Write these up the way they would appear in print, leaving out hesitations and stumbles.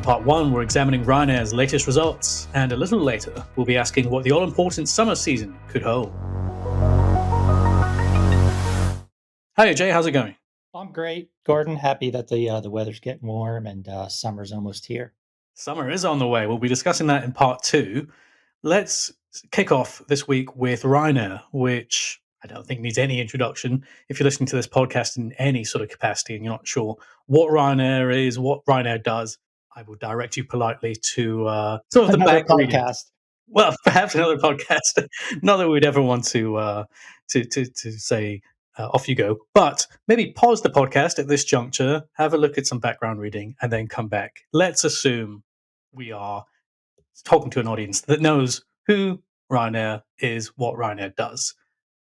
part one, we're examining Ryanair's latest results, and a little later, we'll be asking what the all-important summer season could hold. Hi, Jay, how's it going? I'm great, Gordon. Happy that the weather's getting warm and summer's almost here. Summer is on the way. We'll be discussing that in part two. Let's kick off this week with Ryanair, which I don't think needs any introduction. If you're listening to this podcast in any sort of capacity and you're not sure what Ryanair is, what Ryanair does, I will direct you politely to sort of the Another back reading. podcast. Well, perhaps another podcast. Not that we'd ever want to say off you go, but maybe pause the podcast at this juncture, have a look at some background reading, and then come back. Let's assume we are talking to an audience that knows who Ryanair is, what Ryanair does.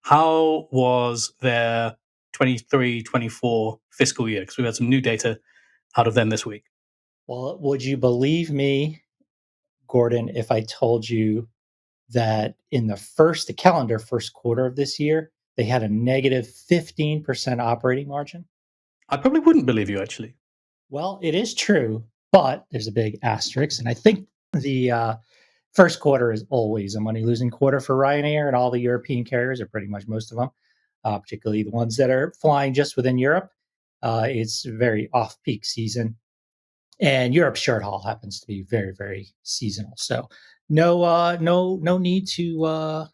How was their 23-24 fiscal year? Because we've had some new data out of them this week. Well, would you believe me, Gordon, if I told you that in the calendar first quarter of this year, they had a negative 15% operating margin? I probably wouldn't believe you, actually. Well, it is true, but there's a big asterisk. And I think the first quarter is always a money losing quarter for Ryanair and all the European carriers, or pretty much most of them, particularly the ones that are flying just within Europe. It's a very off peak season. And Europe's short haul happens to be very, very seasonal. So no need to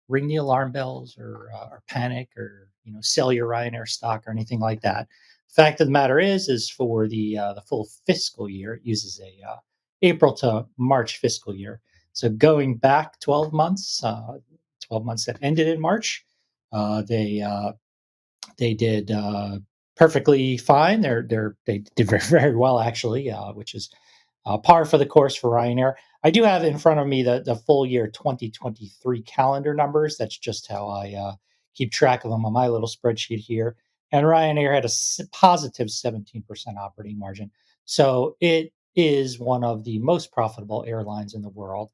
ring the alarm bells or panic or sell your Ryanair stock or anything like that. Fact of the matter is for the full fiscal year, it uses a April to March fiscal year. So going back 12 months, 12 months that ended in March, they did perfectly fine. They did very, very well actually, which is par for the course for Ryanair. I do have in front of me the full year 2023 calendar numbers. That's just how I keep track of them on my little spreadsheet here. And Ryanair had a positive 17% operating margin. So it is one of the most profitable airlines in the world,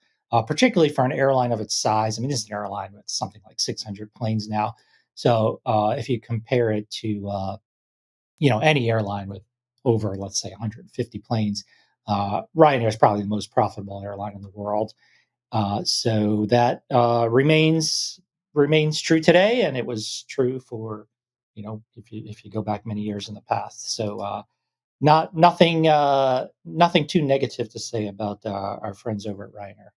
particularly for an airline of its size. I mean, this is an airline with something like 600 planes now. So if you compare it to any airline with over, let's say, 150 planes, Ryanair is probably the most profitable airline in the world. So that remains true today, and it was true for if you go back many years in the past. So nothing too negative to say about our friends over at Ryanair.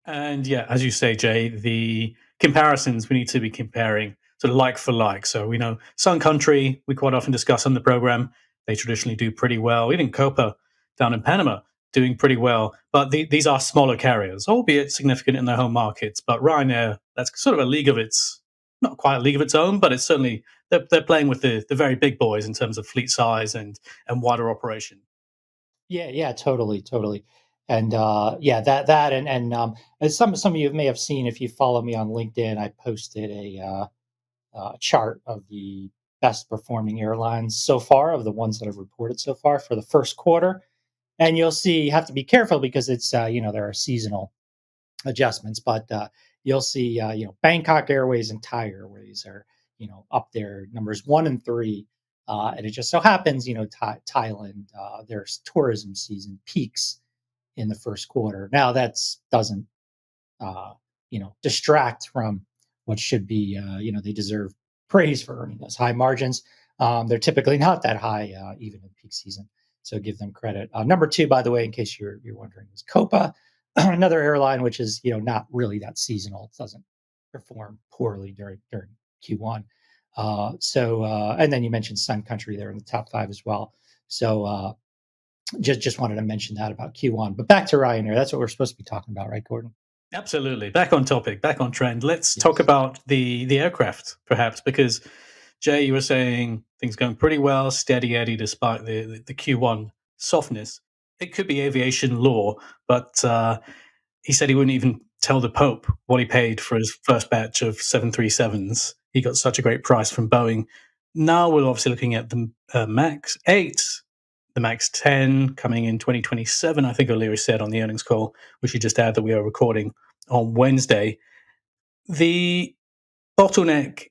And yeah, as you say, Jay, the comparisons we need to be comparing sort of like for like. So we know Sun Country, we quite often discuss on the program, they traditionally do pretty well. Even Copa down in Panama doing pretty well. But these are smaller carriers, albeit significant in their home markets. But Ryanair, that's sort of a league of its, not quite a league of its own, but it's certainly, they're playing with the very big boys in terms of fleet size and wider operation. Yeah, totally. And that and as some of you may have seen if you follow me on LinkedIn, I posted a chart of the best performing airlines so far, of the ones that have reported so far for the first quarter. And you'll see you have to be careful because it's there are seasonal adjustments, but you'll see Bangkok Airways and Thai Airways are up there, numbers 1 and 3. And it just so happens, Thailand, their tourism season peaks in the first quarter. Now that doesn't, distract from what should be, they deserve praise for earning those high margins. They're typically not that high, even in peak season. So give them credit. Number 2, by the way, in case you're wondering, is Copa, another airline which is not really that seasonal. It doesn't perform poorly during Q1. And then you mentioned Sun Country there in the top 5 as well. So just wanted to mention that about Q1. But back to Ryanair. That's what we're supposed to be talking about, right, Gordon? Absolutely. Back on topic, back on trend. Let's talk about the aircraft, perhaps, because Jay, you were saying things going pretty well, steady Eddie, despite the Q1 softness. It could be aviation law, but he said he wouldn't even tell the Pope what he paid for his first batch of 737s. He got such a great price from Boeing. Now we're obviously looking at the MAX 8, the MAX 10 coming in 2027, I think O'Leary said on the earnings call. We should just add that we are recording on Wednesday. The bottleneck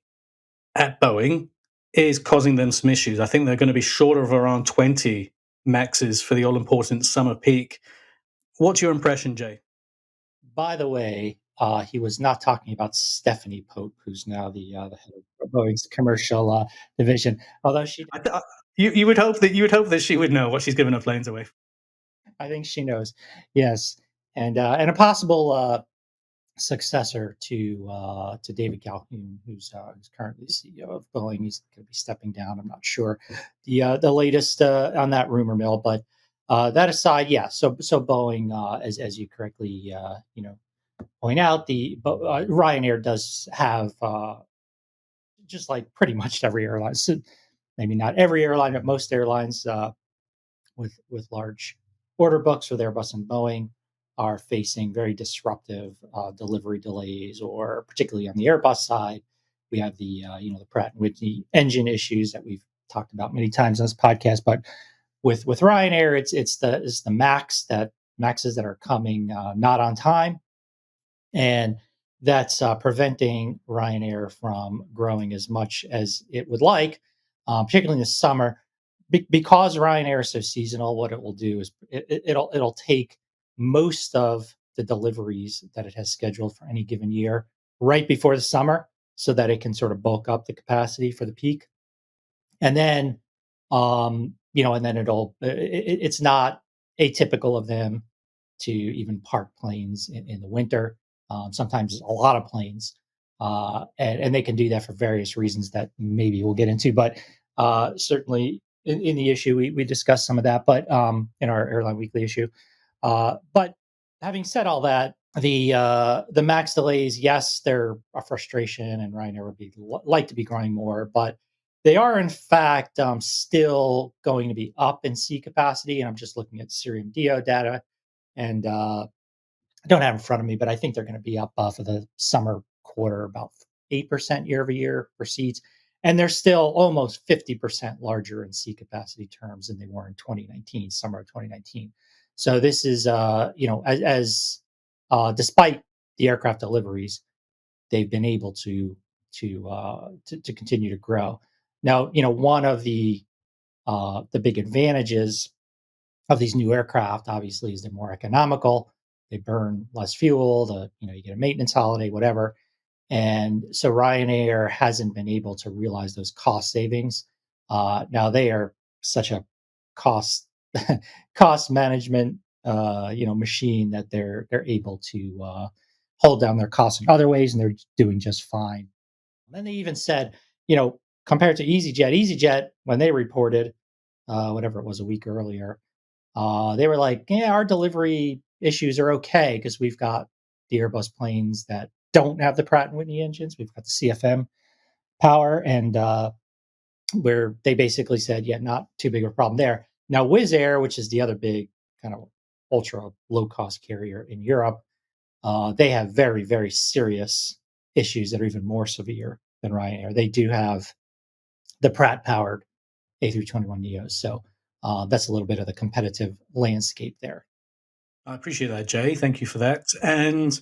at Boeing is causing them some issues. I think they're going to be short of around 20 Maxes for the all important summer peak. What's your impression, Jay? By the way, he was not talking about Stephanie Pope, who's now the head of Boeing's commercial division. Although I, th- I, you would hope that she would know what she's given her planes away. I think she knows. Yes, and a possible successor to David Calhoun, who's currently CEO of Boeing. He's going to be stepping down. I'm not sure the latest on that rumor mill, but that aside, yeah. So Boeing, as you correctly point out, the Ryanair does have just like pretty much every airline. So maybe not every airline, but most airlines with large order books with Airbus and Boeing are facing very disruptive delivery delays, or particularly on the Airbus side, we have the Pratt and Whitney engine issues that we've talked about many times on this podcast. But with Ryanair, it's the Maxes that are coming not on time, and that's preventing Ryanair from growing as much as it would like, particularly in the summer. Because Ryanair is so seasonal, what it will do is it'll take most of the deliveries that it has scheduled for any given year right before the summer, so that it can sort of bulk up the capacity for the peak, and then and then it's not atypical of them to even park planes in the winter. Sometimes a lot of planes, and they can do that for various reasons that maybe we'll get into. But certainly in the issue, we discussed some of that, but in our Airline Weekly issue. But having said all that, the max delays, yes, they're a frustration, and Ryanair would be like to be growing more, but they are in fact still going to be up in seat capacity. And I'm just looking at Cirium Dio data, and I don't have it in front of me, but I think they're going to be up for the summer quarter about 8% year over year for seats. And they're still almost 50% larger in seat capacity terms than they were in 2019, summer of 2019. So this is, as despite the aircraft deliveries, they've been able to continue to grow. Now, one of the big advantages of these new aircraft, obviously, is they're more economical. They burn less fuel. You get a maintenance holiday, whatever. And so Ryanair hasn't been able to realize those cost savings. Now they are such a cost cost management machine that they're able to hold down their costs in other ways, and they're doing just fine. And then they even said, compared to EasyJet, when they reported whatever it was a week earlier, they were like, yeah, our delivery issues are okay because we've got the Airbus planes that don't have the Pratt and Whitney engines. We've got the CFM power, and where they basically said, yeah, not too big of a problem there. Now, Wizz Air, which is the other big kind of ultra low cost carrier in Europe, they have very, very serious issues that are even more severe than Ryanair. They do have the Pratt powered A321neos. So that's a little bit of the competitive landscape there. I appreciate that, Jay. Thank you for that. And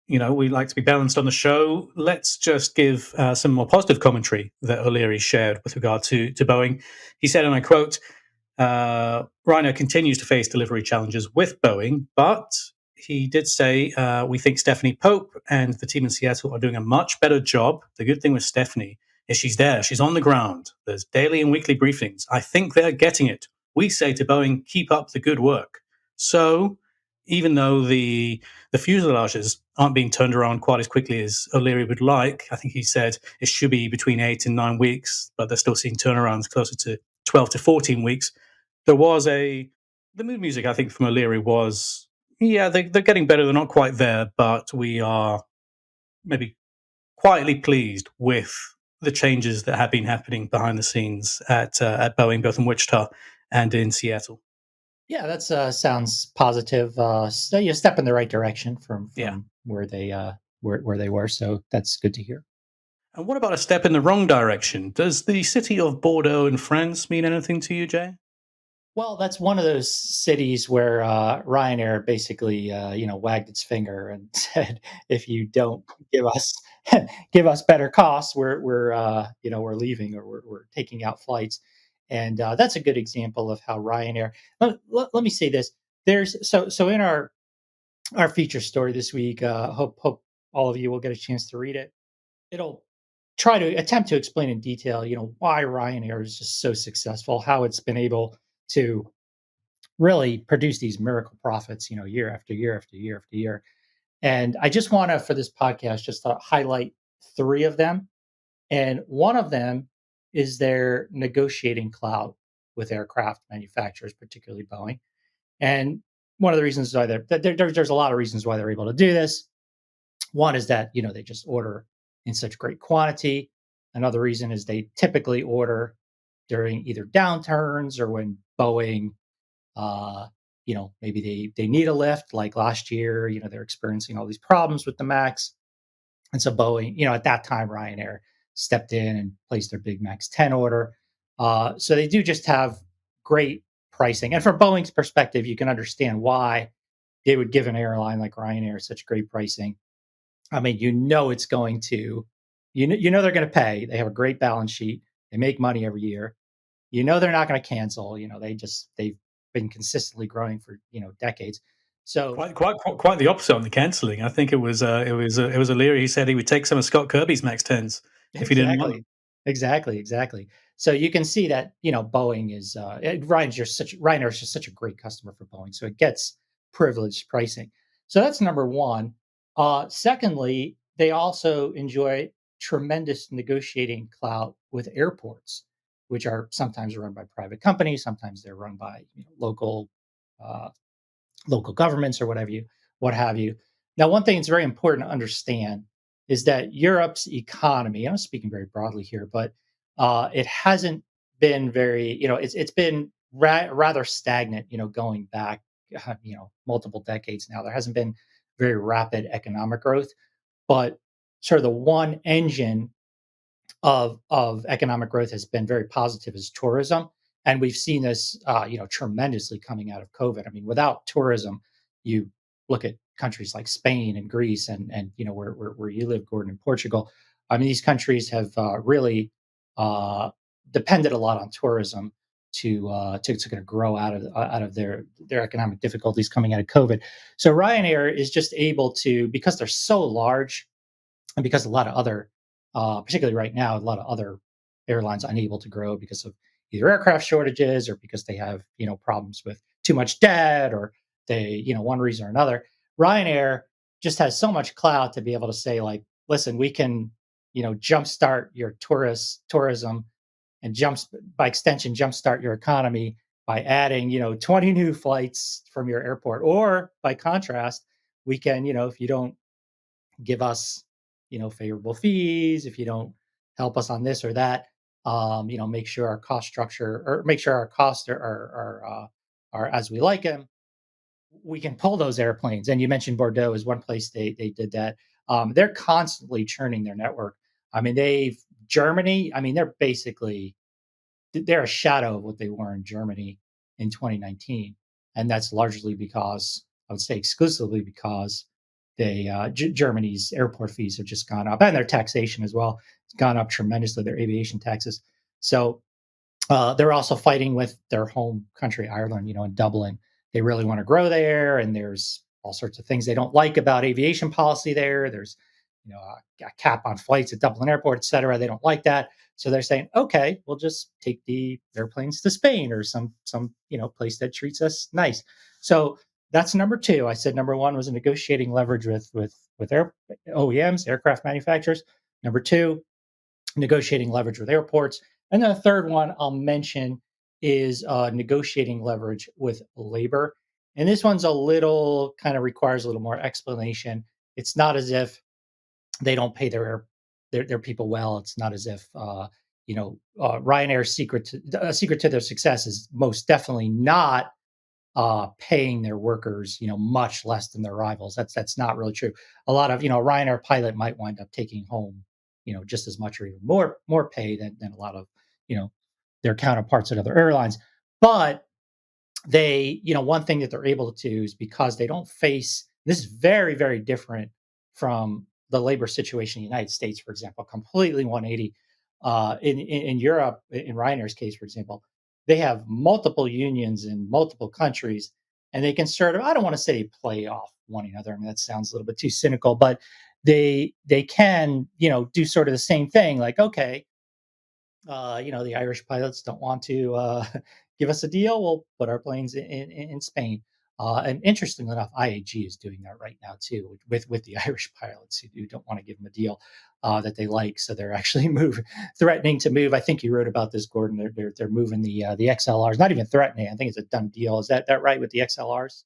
we like to be balanced on the show. Let's just give some more positive commentary that O'Leary shared with regard to Boeing. He said, and I quote, Ryanair continues to face delivery challenges with Boeing, but he did say, we think Stephanie Pope and the team in Seattle are doing a much better job. The good thing with Stephanie is she's there. She's on the ground. There's daily and weekly briefings. I think they're getting it. We say to Boeing, keep up the good work. So even though the fuselages aren't being turned around quite as quickly as O'Leary would like, I think he said it should be between 8 and 9 weeks, but they're still seeing turnarounds closer to 12 to 14 weeks. There was the mood music, I think, from O'Leary was, yeah, they're getting better. They're not quite there, but we are maybe quietly pleased with the changes that have been happening behind the scenes at Boeing, both in Wichita and in Seattle. Yeah, that sounds positive. So step in the right direction from Yeah. where they were. So that's good to hear. And what about a step in the wrong direction? Does the city of Bordeaux in France mean anything to you, Jay? Well, that's one of those cities where Ryanair basically, wagged its finger and said, "If you don't give us give us better costs, we're leaving, or we're taking out flights." And that's a good example of how Ryanair. Let me say this: there's so in our feature story this week. Hope all of you will get a chance to read it. It'll try to attempt to explain in detail, why Ryanair is just so successful, how it's been able to really produce these miracle profits, year after year after year after year. And I just want to, for this podcast, just to highlight three of them. And one of them is their negotiating clout with aircraft manufacturers, particularly Boeing. And one of the reasons why there's a lot of reasons why they're able to do this. One is that they just order in such great quantity. Another reason is they typically order during either downturns or when Boeing, maybe they need a lift. Like last year, they're experiencing all these problems with the Max, and so Boeing, at that time, Ryanair stepped in and placed their big Max 10 order. So they do just have great pricing, and from Boeing's perspective, you can understand why they would give an airline like Ryanair such great pricing. I mean, it's going to, they're going to pay. They have a great balance sheet. They make money every year. They're not going to cancel. They've been consistently growing for decades. So Quite the opposite on the cancelling. I think it was O'Leary. He said he would take some of Scott Kirby's Max 10s if he didn't want them. exactly, exactly. So you can see that Boeing is Ryanair is just such a great customer for Boeing. So it gets privileged pricing. So that's number one. Secondly, they also enjoy tremendous negotiating clout with airports, which are sometimes run by private companies, sometimes they're run by uh, local governments or what have you. Now, one thing that's very important to understand is that Europe's economy, I'm speaking very broadly here, but it hasn't been very, it's been rather stagnant, going back, multiple decades now. There hasn't been very rapid economic growth, but sort of the one engine of economic growth has been very positive is tourism, and we've seen this tremendously coming out of COVID. I mean, without tourism, you look at countries like Spain and Greece and where you live, Gordon, in Portugal. I mean, these countries have really uh, depended a lot on tourism to kind of grow out of their economic difficulties coming out of COVID. So Ryanair is just able to, because they're so large and because a lot of other, particularly right now, a lot of other airlines unable to grow because of either aircraft shortages or because they have problems with too much debt or they one reason or another. Ryanair just has so much clout to be able to say like, listen, we can jumpstart your tourism and jumps by extension jumpstart your economy by adding 20 new flights from your airport, or by contrast, we can if you don't give us, favorable fees, if you don't help us on this or that, make sure our cost structure or make sure our costs are as we like them. We can pull those airplanes. And you mentioned Bordeaux is one place they did that. They're constantly churning their network. I mean, Germany. I mean, they're a shadow of what they were in Germany in 2019, and that's largely because I would say exclusively because Germany's airport fees have just gone up, and their taxation as well has gone up tremendously. Their aviation taxes. So they're also fighting with their home country, Ireland, in Dublin. They really want to grow there, and there's all sorts of things they don't like about aviation policy there. There's, a cap on flights at Dublin Airport, et cetera. They don't like that, so they're saying, okay, we'll just take the airplanes to Spain or some place that treats us nice. So that's number two. I said number one was a negotiating leverage with OEMs, aircraft manufacturers. Number two, negotiating leverage with airports. And then the third one I'll mention is negotiating leverage with labor. And this one's a little kind of requires a little more explanation. It's not as if they don't pay their people well. It's not as if Ryanair's secret to their success is most definitely not paying their workers, much less than their rivals. That's not really true. A lot of a Ryanair pilot might wind up taking home, just as much or even more pay than a lot of you know their counterparts at other airlines. But one thing that they're able to do is because they don't face this is very very different from the labor situation in the United States, for example, completely 180. In Europe, in Ryanair's case, for example, they have multiple unions in multiple countries, and they can sort of, I don't want to say play off one another. I mean, that sounds a little bit too cynical, but they can, do sort of the same thing. Like, okay, the Irish pilots don't want to give us a deal. We'll put our planes in Spain. And interestingly enough, IAG is doing that right now too, with the Irish pilots who don't want to give them a deal that they like. So they're actually threatening to move. I think you wrote about this, Gordon. They're moving the XLRs. Not even threatening. I think it's a done deal. Is that right with the XLRs?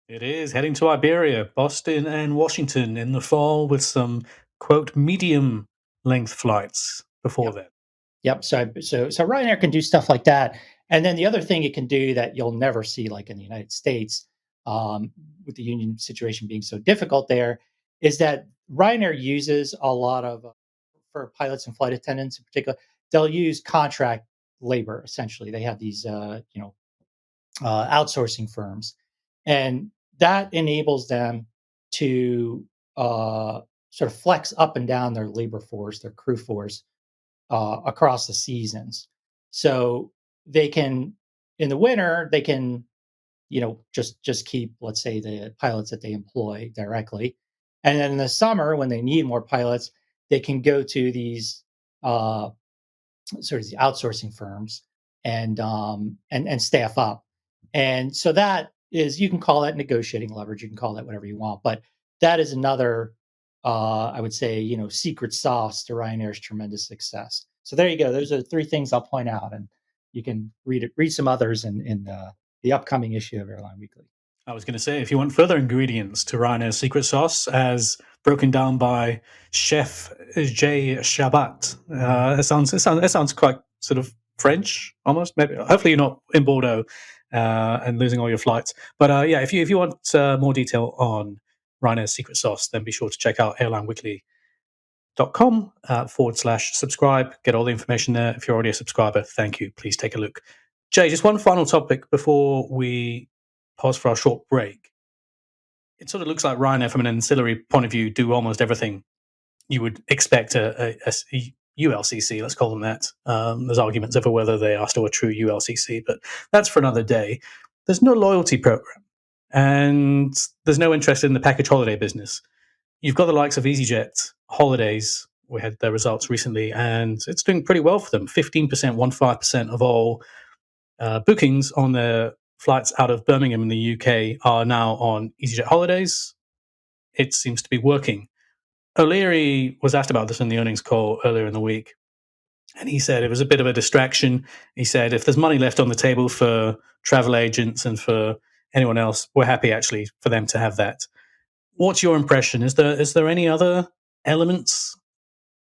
It is heading to Iberia, Boston, and Washington in the fall with some quote medium length flights before Yep. that. Yep. So Ryanair can do stuff like that. And then the other thing it can do that you'll never see, like in the United States, with the union situation being so difficult there, is that Ryanair uses a lot of for pilots and flight attendants in particular. They'll use contract labor essentially. They have these, outsourcing firms, and that enables them to sort of flex up and down their labor force, their crew force, across the seasons. So they can, in the winter, they can, just keep, let's say, the pilots that they employ directly, and then in the summer when they need more pilots, they can go to these uh, sort of the outsourcing firms and staff up. And so that is, you can call that negotiating leverage, you can call that whatever you want, but that is another, I would say, secret sauce to Ryanair's tremendous success. So there you go. Those are three things I'll point out, and you can read some others in the upcoming issue of Airline Weekly. I was going to say, if you want further ingredients to Ryanair's secret sauce, as broken down by Chef Jay Shabat, it sounds quite sort of French, almost. Maybe, hopefully, you're not in Bordeaux and losing all your flights. But yeah, if you want more detail on Ryanair's secret sauce, then be sure to check out airlineweekly.com /subscribe. Get all the information there. If you're already a subscriber, thank you. Please take a look. Jay, just one final topic before we pause for our short break. It sort of looks like Ryanair, from an ancillary point of view, do almost everything you would expect a ULCC, let's call them that. There's arguments over whether they are still a true ULCC, but that's for another day. There's no loyalty program, and there's no interest in the package holiday business. You've got the likes of EasyJet Holidays. We had their results recently, and it's doing pretty well for them. 15% of all bookings on their flights out of Birmingham in the UK are now on EasyJet Holidays. It seems to be working. O'Leary was asked about this in the earnings call earlier in the week, and he said it was a bit of a distraction. He said if there's money left on the table for travel agents and for anyone else, we're happy actually for them to have that. What's your impression? Is there any other elements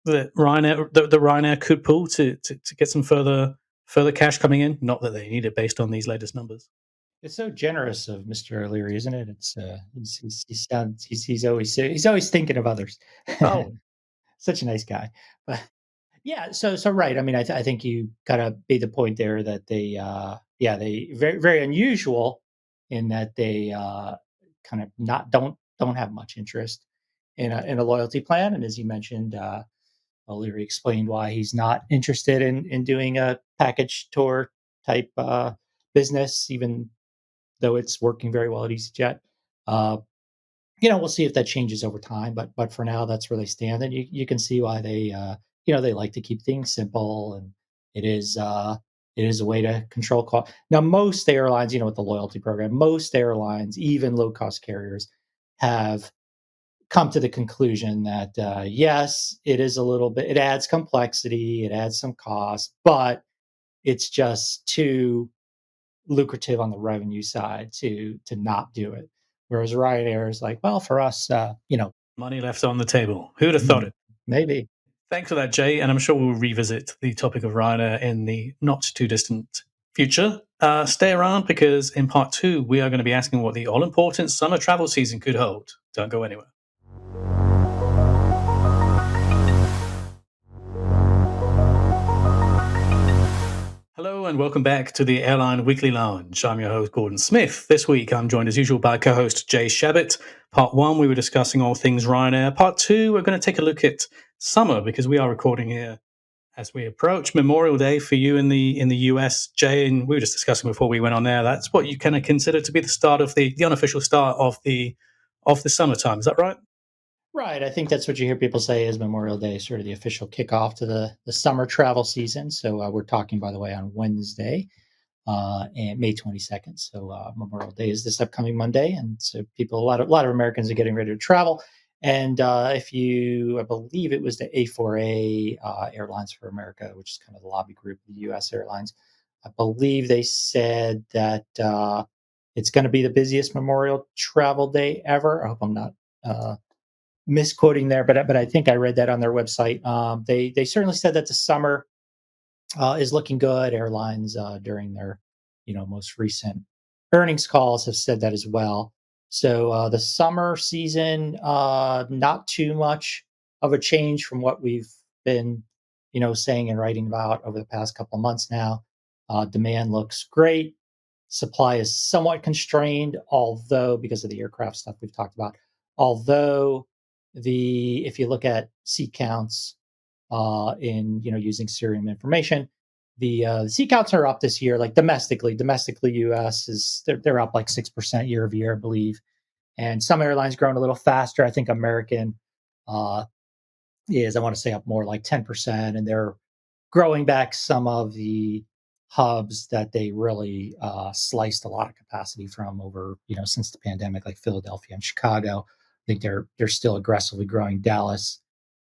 that Ryanair could pull to get some further cash coming in? Not that they need it based on these latest numbers. It's so generous of Mr. O'Leary, isn't it? It's he's always thinking of others. Oh, Such a nice guy. But yeah, so right. I mean, I think you gotta be the point there that they very very unusual in that they kind of not don't have much interest in a loyalty plan. And as you mentioned, O'Leary explained why he's not interested in doing a package tour type business, even though it's working very well at EasyJet. Uh, we'll see if that changes over time, but for now, that's where they stand, and you can see why they like to keep things simple, and it is uh, it is a way to control cost. Now, most airlines, with the loyalty program, most airlines, even low cost carriers, have come to the conclusion that yes, it is a little bit, it adds complexity, it adds some cost, but it's just too lucrative on the revenue side to not do it. Whereas Ryanair is like, well, for us, money left on the table. Who'd have thought it? maybe. Thanks for that, Jay. And I'm sure we'll revisit the topic of Ryanair in the not too distant future. Stay around because in part two, we are going to be asking what the all important summer travel season could hold. Don't go anywhere. Hello and welcome back to the Airline Weekly Lounge. I'm your host, Gordon Smith. This week, I'm joined as usual by co-host Jay Shabat. Part one, we were discussing all things Ryanair. Part two, we're going to take a look at summer because we are recording here As we approach Memorial Day for you in the US, Jay, and we were just discussing before we went on there, that's what you kind of consider to be the start of the unofficial start of the summertime. Is that right? Right. I think that's what you hear people say is Memorial Day, sort of the official kickoff to the summer travel season. So we're talking, by the way, on Wednesday, and May 22nd. So Memorial Day is this upcoming Monday, and so a lot of Americans are getting ready to travel. And I believe it was the A4A, Airlines for America, which is kind of the lobby group of the U.S. Airlines. I believe they said that it's going to be the busiest Memorial travel day ever. I hope I'm not Uh, misquoting there, but I think I read that on their website. They certainly said that the summer is looking good. Airlines during their most recent earnings calls have said that as well. So the summer season, not too much of a change from what we've been saying and writing about over the past couple of months now. Demand looks great. Supply is somewhat constrained, although because of the aircraft stuff we've talked about. Although the if you look at seat counts in using Serium information, the seat counts are up this year. Like domestically, U.S. is they're up like 6% year over year, I believe. And some airlines growing a little faster. I think American uh, is I want to say up more like 10%, and they're growing back some of the hubs that they really sliced a lot of capacity from over since the pandemic, like Philadelphia and Chicago. I think they're still aggressively growing Dallas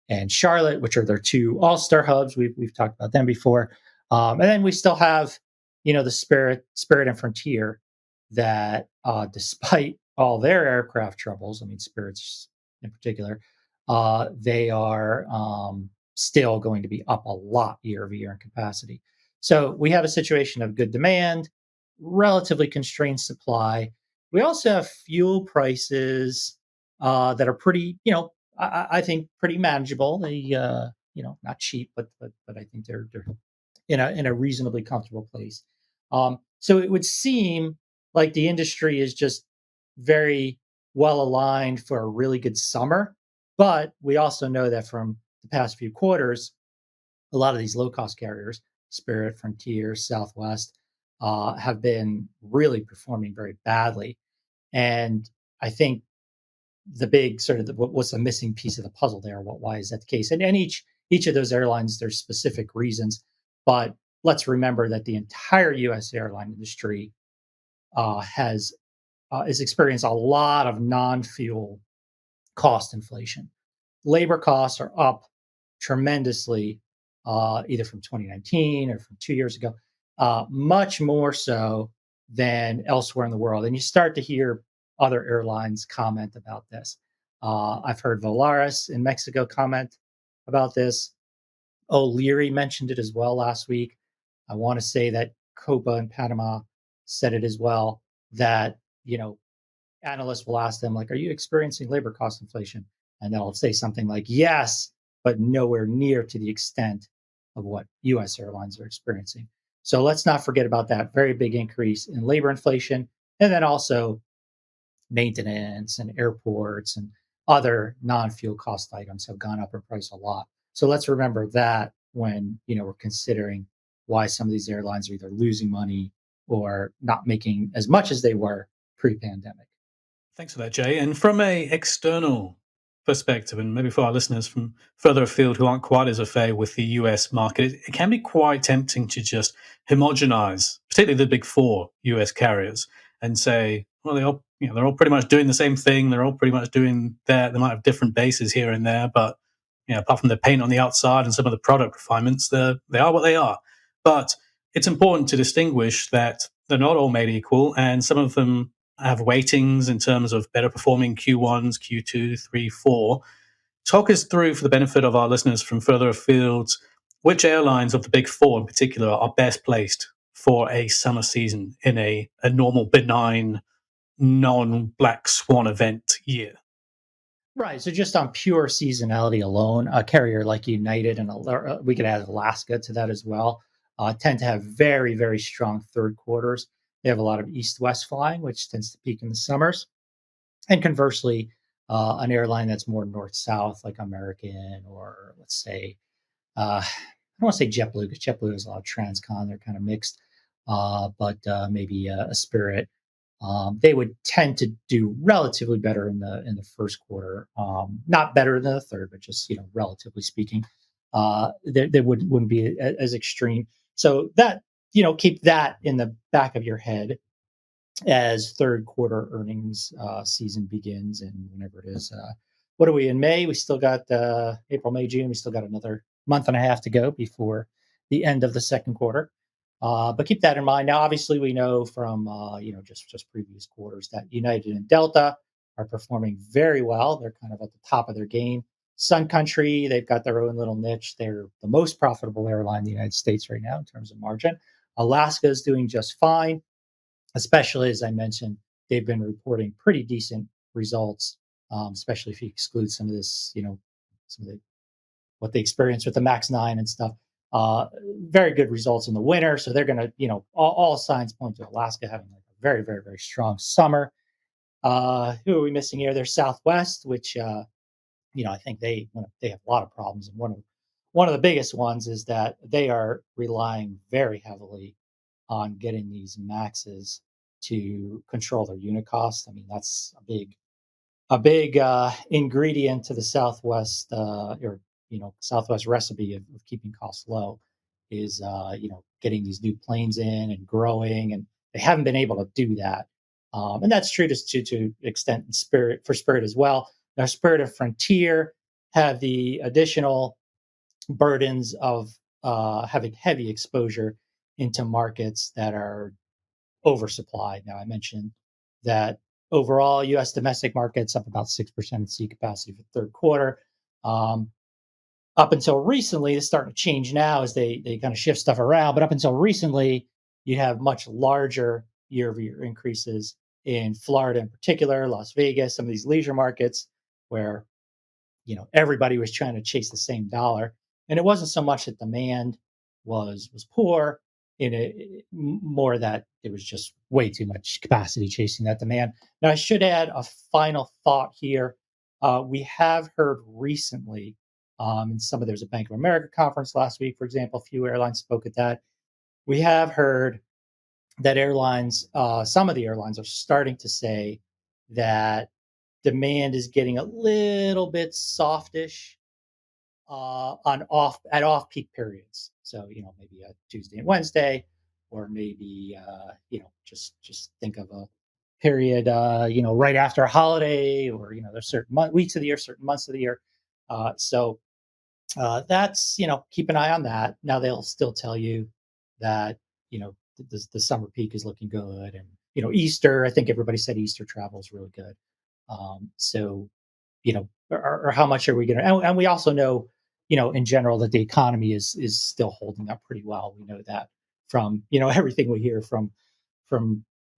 and Charlotte, which are their two all-star hubs. We've talked about them before, and then we still have the Spirit and Frontier that, despite all their aircraft troubles, I mean Spirit's in particular, they are still going to be up a lot year over year in capacity. So we have a situation of good demand, relatively constrained supply. We also have fuel prices that are pretty, I think pretty manageable. They, not cheap, but I think they're in a reasonably comfortable place. So it would seem like the industry is just very well aligned for a really good summer. But we also know that from the past few quarters, a lot of these low cost carriers, Spirit, Frontier, Southwest, have been really performing very badly. And I think the big sort of what's the missing piece of the puzzle there? Why is that the case? And each of those airlines, there's specific reasons, but let's remember that the entire U.S. airline industry has experienced a lot of non-fuel cost inflation. Labor costs are up tremendously, either from 2019 or from 2 years ago, much more so than elsewhere in the world. And you start to hear other airlines comment about this. I've heard Volaris in Mexico comment about this. O'Leary mentioned it as well last week. I want to say that Copa in Panama said it as well. That analysts will ask them like, "Are you experiencing labor cost inflation?" And they'll say something like, "Yes, but nowhere near to the extent of what U.S. airlines are experiencing." So let's not forget about that very big increase in labor inflation, and then also maintenance and airports and other non-fuel cost items have gone up in price a lot. So let's remember that when we're considering why some of these airlines are either losing money or not making as much as they were pre-pandemic. Thanks for that, Jay. And from a external perspective, and maybe for our listeners from further afield who aren't quite as au fait with the US market, it can be quite tempting to just homogenize, particularly the big four US carriers, and say, well, they're all pretty much doing the same thing. They're all pretty much doing that. They might have different bases here and there, but apart from the paint on the outside and some of the product refinements, they are what they are. But it's important to distinguish that they're not all made equal, and some of them have weightings in terms of better performing Q1s, Q2, 3, 4. Talk us through, for the benefit of our listeners from further afield, which airlines of the big four in particular are best placed for a summer season in a normal, benign, non black swan event year. Right. So just on pure seasonality alone, a carrier like United and we could add Alaska to that as well, tend to have very, very strong third quarters. They have a lot of east-west flying, which tends to peak in the summers. And conversely, an airline that's more north-south, like American or let's say, uh, don't want to say JetBlue because JetBlue has a lot of transcon. They're kind of mixed, but maybe a Spirit. They would tend to do relatively better in the first quarter. Not better than the third, but just relatively speaking, they wouldn't be as extreme. So that keep that in the back of your head as third quarter earnings season begins, and whenever it is. What are we in May? We still got April, May, June. We still got another month and a half to go before the end of the second quarter. But keep that in mind. Now, obviously, we know from just previous quarters that United and Delta are performing very well. They're kind of at the top of their game. Sun Country, they've got their own little niche. They're the most profitable airline in the United States right now in terms of margin. Alaska is doing just fine, especially as I mentioned, they've been reporting pretty decent results, especially if you exclude some of this, some of the what they experienced with the Max 9 and stuff. Very good results in the winter. So they're going to, all signs point to Alaska having like a very, very, very strong summer. Who are we missing here? There's Southwest, which, I think they have a lot of problems. And one of the biggest ones is that they are relying very heavily on getting these Maxes to control their unit costs. I mean, that's a big ingredient to the Southwest Southwest recipe of keeping costs low is getting these new planes in and growing, and they haven't been able to do that. And that's true to extent in Spirit as well. Now, Spirit and Frontier have the additional burdens of having heavy exposure into markets that are oversupplied. Now, I mentioned that overall U.S. domestic markets up about 6% in seat capacity for the third quarter. Up until recently, it's starting to change now as they kind of shift stuff around. But up until recently, you have much larger year-over-year increases in Florida in particular, Las Vegas, some of these leisure markets where everybody was trying to chase the same dollar. And it wasn't so much that demand was poor, more that it was just way too much capacity chasing that demand. Now, I should add a final thought here. We have heard recently, there's a Bank of America conference last week, for example, a few airlines spoke at that. We have heard that some of the airlines are starting to say that demand is getting a little bit softish at off-peak periods. So, maybe a Tuesday and Wednesday, or maybe, just think of a period, right after a holiday, or, there's certain weeks of the year, certain months of the year. So that's, keep an eye on that. Now, they'll still tell you that, the summer peak is looking good. And, Easter, I think everybody said Easter travel is really good. So, or how much are we going to, and we also know, in general, that the economy is still holding up pretty well. We know that from, everything we hear from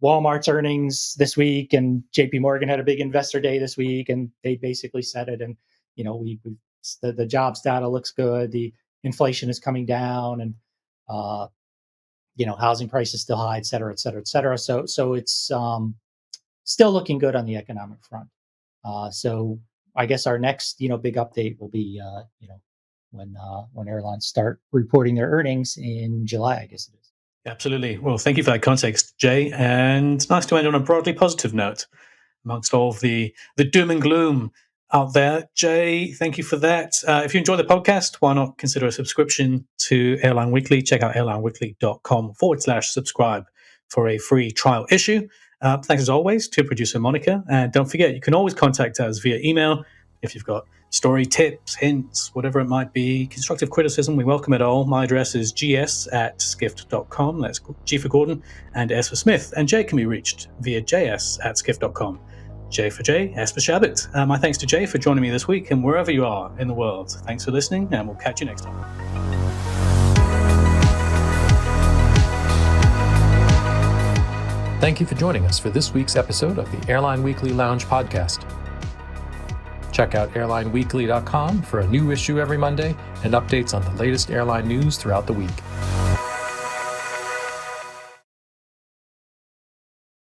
Walmart's earnings this week, and JP Morgan had a big investor day this week, and they basically said it. And, the jobs data looks good. The inflation is coming down, and, housing prices still high, et cetera, et cetera, et cetera. So it's still looking good on the economic front. So I guess our next, big update will be, when airlines start reporting their earnings in July, I guess it is. Absolutely. Well, thank you for that context, Jay. And it's nice to end on a broadly positive note amongst all of the doom and gloom out there. Jay, thank you for that. If you enjoy the podcast, why not consider a subscription to Airline Weekly? Check out airlineweekly.com/subscribe for a free trial issue. Thanks as always to producer Monica. And don't forget, you can always contact us via email if you've got story tips, hints, whatever it might be, constructive criticism. We welcome it all. My address is gs@skift.com. That's G for Gordon and S for Smith. And Jay can be reached via js@skift.com. J for Jay, S for Shabat. My thanks to Jay for joining me this week, and wherever you are in the world. Thanks for listening, and we'll catch you next time. Thank you for joining us for this week's episode of the Airline Weekly Lounge podcast. Check out airlineweekly.com for a new issue every Monday and updates on the latest airline news throughout the week.